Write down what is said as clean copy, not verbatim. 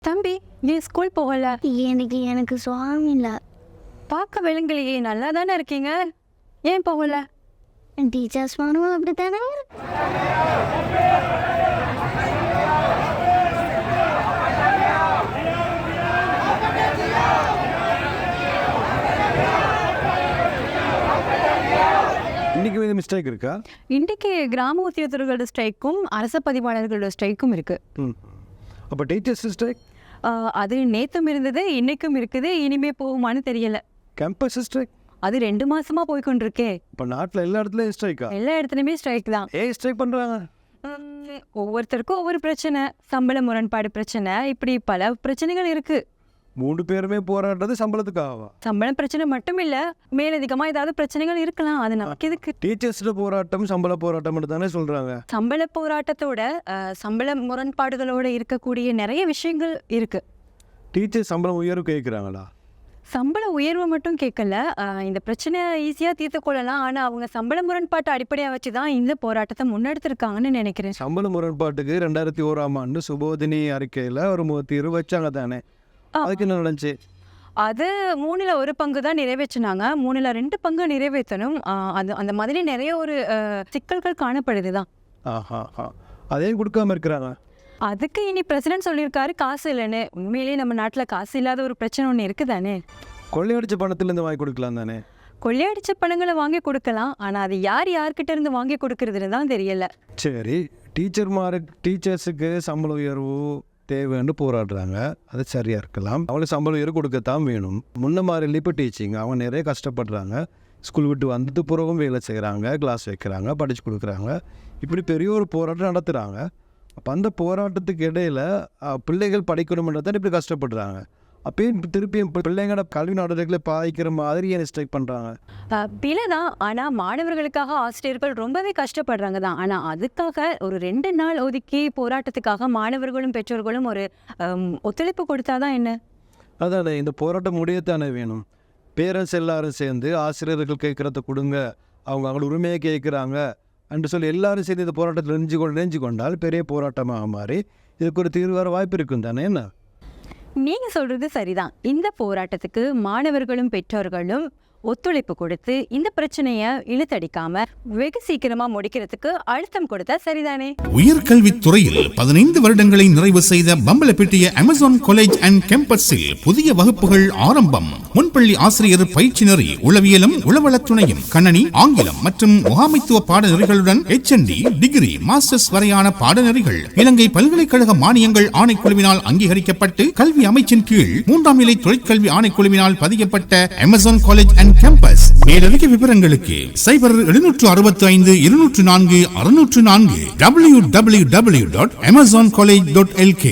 தம்பி, நீ ஸ்கூல் போகல? எனக்கு சுவாமி இல்லை. பார்க்க விலங்குலையே, நல்லா தானே இருக்கீங்க, ஏன் போகல? டீச்சர்ஸ் மானும் அப்படித்தானே. இன்னைக்கு இது மிஸ்டேக் இருக்கா? இன்றைக்கு கிராம உத்தியோகத்தர்களோட ஸ்ட்ரைக்கும் அரச பதிவாளர்களோட ஸ்ட்ரைக்கும் இருக்கு. அப்போ டீச்சர்ஸ் ஸ்ட்ரைக் அது நேத்தும் இருந்தது, இன்னைக்கும் இருக்குது, இனிமே போகுமான்னு தெரியல. கேம்பஸ் ஸ்ட்ரைக் அது 2 மாசமா போய்கொண்டிருக்கே. இப்போ நாட்டில் எல்லா இடத்துலையும் ஸ்ட்ரைக்கா? எல்லா இடத்துலையுமே ஸ்ட்ரைக் தான். ஸ்ட்ரைக் பண்ணுறாங்க. ஒவ்வொருத்தருக்கும் ஒவ்வொரு பிரச்சனை, சம்பள முரண்பாடு பிரச்சனை, இப்படி பல பிரச்சனைகள் இருக்கு. 3 பேருமே போராடுறது சம்பளத்துக்காகவா? சம்பள பிரச்சனை மட்டும் இல்ல, மேலதிகமா ஏதாவது பிரச்சனைகள் இருக்கலாம். அது நமக்கு எதுக்கு? டீச்சர்ஸ்ல போராட்டம் சம்பள போராட்டம் தானே சொல்றாங்க. சம்பள போராட்டத்தோட சம்பள முரண்பாடுகளோட இருக்கக்கூடிய நிறைய விஷயங்கள் இருக்கு. டீச்சர் சம்பளம் உயர்வு கேட்குறாங்களா? சம்பள உயர்வு மட்டும் கேட்கல, இந்த பிரச்சனை ஈஸியாக தீர்த்து கொள்ளலாம். ஆனால் அவங்க சம்பள முரண்பாட்டை அடிப்படையாக வச்சு தான் இந்த போராட்டத்தை முன்னெடுத்திருக்காங்கன்னு நினைக்கிறேன். சம்பள முரண்பாட்டுக்கு 2001ஆம் ஆண்டு சுபோதினி அறிக்கையில் ஒரு தீர்வு வச்சாங்க தானே, அதுக்கு என்ன நடந்துச்சு? அது 3ல் 1 பங்கு தான் நிறைவேற்றினாங்க, 3ல் 2 பங்கு நிறைவேற்றணும். அது அந்த மாதிரி நிறைய ஒரு சிக்கல்கள் காணப்படுது தான். அதையும் கொடுக்காம இருக்கிறாங்க. அதுக்கு இனி பிரசிடென்ட் சொல்லியிருக்காரு காசு இல்லைன்னு. உண்மையிலேயே நம்ம நாட்டில் காசு இல்லாத ஒரு பிரச்சனை ஒன்று இருக்குதானே. கொள்ளையடிச்ச பணத்திலேருந்து வாங்கி கொடுக்கலாம் தானே. கொள்ளையடிச்ச பணங்களை வாங்கி கொடுக்கலாம், ஆனால் அது யார்கிட்ட இருந்து வாங்கி கொடுக்கறதுன்னு தான் தெரியல. சரி, டீச்சர்ஸுக்கு சம்பள உயர்வு தேவைன்னு போராடுறாங்க, அது சரியாக இருக்கலாம். அவங்களுக்கு சம்பள உயர்வு கொடுக்கத்தான் வேணும். முன்ன மாதிரி இப்போ டீச்சிங் அவங்க நிறைய கஷ்டப்படுறாங்க. ஸ்கூல் விட்டு வந்துட்டு பிறகும் வேலை செய்கிறாங்க, கிளாஸ் வைக்கிறாங்க, படித்து கொடுக்குறாங்க. இப்படி பெரிய ஒரு போராட்டம் நடத்துகிறாங்க. அப்போ அந்த போராட்டத்துக்கு இடையில் பிள்ளைகள் படிக்கணும்ன்றதான் இப்படி கஷ்டப்படுறாங்க. அப்பயும் திருப்பியும் பிள்ளைங்களோட கல்வி நடவடிக்கைகளை பாதிக்கிற மாதிரி ஏன் ஸ்ட்ரைக் பண்ணுறாங்க? பிள்ளை தான், ஆனால் மாணவர்களுக்காக ஆசிரியர்கள் ரொம்பவே கஷ்டப்படுறாங்க தான். ஆனால் அதுக்காக ஒரு 2 நாள் ஒதுக்கி போராட்டத்துக்காக மாணவர்களும் பெற்றோர்களும் ஒரு ஒத்துழைப்பு கொடுத்தாதான் என்ன? அதான் இந்த போராட்டம் முடியத்தானே வேணும். பேரண்ட்ஸ் எல்லாரும் சேர்ந்து ஆசிரியர்கள் கேட்குறத கொடுங்க, அவங்க உரிமையை கேட்குறாங்க என்று சொல்லி எல்லாரும் சேர்ந்து இந்த போராட்டத்தில் நெஞ்சு கொண்டால் பெரிய போராட்டமாக மாறி இதுக்கு ஒரு தீர்வு வர வாய்ப்பு இருக்கும் தானே. என்ன நீங்க சொல்றது சரிதான். இந்த போராட்டத்துக்கு மாணவர்களும் பெற்றோர்களும் ஒத்துழைப்பு கொடுத்து இந்த பிரச்சனையை இழுத்தடிக்காம வெகு சீக்கிரமா முடிக்கிறதுக்கு அழுத்தம் கொடுத்தா சரிதானே. உயர்கல்வித்துறையில் 15 வருடங்களை நிறைவு செய்த பம்பலப்பிட்டிய அமேசான் காலேஜ் அண்ட் கேம்பஸில் புதிய வகுப்புகள் ஆரம்பம். முன்பள்ளி ஆசிரியர் பயிற்சி நெறி, உளவியலும் உளவளத்துணையும், கணனி, ஆங்கிலம் மற்றும் முகாமைத்துவ பாடநெறிகளுடன் HND, டிகிரி, மாஸ்டர்ஸ் வரையான பாடநெறிகள் இலங்கை பல்கலைக்கழக மானியங்கள் ஆணைக்குழுவினால் அங்கீகரிக்கப்பட்டு கல்வி அமைச்சின் கீழ் 3ஆம் நிலை தொழிற்கல்வி ஆணைக்குழுவினால் பதியப்பட்ட அமேசான் காலேஜ் அண்ட் கேம்பஸ். மேலதிக விவரங்களுக்கு 0765 204 604 www.amazoncollege.lk.